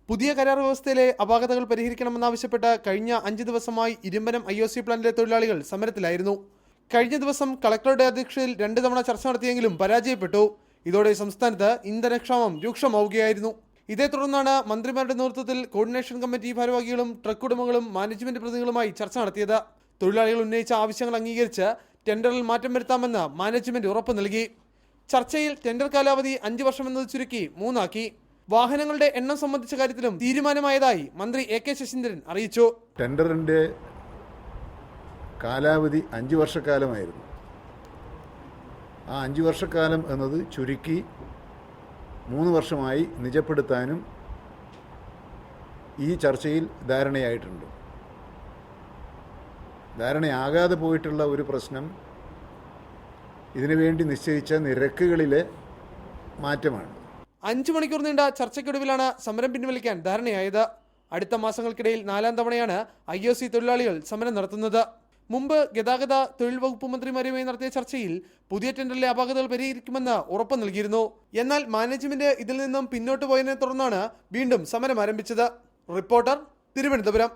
പുതിയ കരാർ വ്യവസ്ഥയിലെ അപാകതകൾ പരിഹരിക്കണമെന്നാവശ്യപ്പെട്ട് കഴിഞ്ഞ 5 ദിവസമായി ഇരുമ്പനം IOC പ്ലാന്റിലെ തൊഴിലാളികൾ സമരത്തിലായിരുന്നു. കഴിഞ്ഞ ദിവസം കളക്ടറുടെ അധ്യക്ഷതയിൽ 2 തവണ ചർച്ച നടത്തിയെങ്കിലും പരാജയപ്പെട്ടു. ഇതോടെ സംസ്ഥാനത്ത് ഇന്ധനക്ഷാമം രൂക്ഷമാവുകയായിരുന്നു. ഇതേ തുടർന്നാണ് മന്ത്രിമാരുടെ നേതൃത്വത്തിൽ കോർഡിനേഷൻ കമ്മിറ്റി ഭാരവാഹികളും ട്രക്ക് ഉടമകളും മാനേജ്മെന്റ് പ്രതിനിധികളുമായി ചർച്ച നടത്തിയത്. തൊഴിലാളികൾ ഉന്നയിച്ച ആവശ്യങ്ങൾ അംഗീകരിച്ച് ടെൻഡറിൽ മാറ്റം വരുത്താമെന്ന് മാനേജ്മെന്റ് ഉറപ്പ് നൽകി. ചർച്ചയിൽ ടെൻഡർ കാലാവധി 5 വർഷം എന്നത് ചുരുക്കി 3 ആക്കി. വാഹനങ്ങളുടെ എണ്ണം സംബന്ധിച്ച കാര്യത്തിലും തീരുമാനമായതായി മന്ത്രി AK ശശീന്ദ്രൻ അറിയിച്ചു. ടെൻഡറിന്റെ കാലാവധി 5 വർഷക്കാലമായിരുന്നു. ആ 5 വർഷക്കാലം എന്നത് ചുരുക്കി 3 വർഷമായി നിജപ്പെടുത്താനും ഈ ചർച്ചയിൽ ധാരണയായിട്ടുണ്ട്. ധാരണയാകാതെ പോയിട്ടുള്ള ഒരു പ്രശ്നം ഇതിനുവേണ്ടി നിശ്ചയിച്ച നിരക്കുകളിലെ മാറ്റമാണ്. 5 മണിക്കൂർ നീണ്ട ചർച്ചയ്ക്കൊടുവിലാണ് സമരം പിൻവലിക്കാൻ ധാരണയായത്. അടുത്ത മാസങ്ങൾക്കിടയിൽ 4ാം തവണയാണ് IOC തൊഴിലാളികൾ സമരം നടത്തുന്നത്. മുമ്പ് ഗതാഗത തൊഴിൽ വകുപ്പ് മന്ത്രിമാരുമായി നടത്തിയ ചർച്ചയിൽ പുതിയ ടെൻഡറിലെ അപാകതകൾ പരിഹരിക്കുമെന്ന് ഉറപ്പ് നൽകിയിരുന്നു. എന്നാൽ മാനേജ്മെന്റ് ഇതിൽ നിന്നും പിന്നോട്ട് പോയതിനെ തുടർന്നാണ് വീണ്ടും സമരം ആരംഭിച്ചത്. റിപ്പോർട്ടർ, തിരുവനന്തപുരം.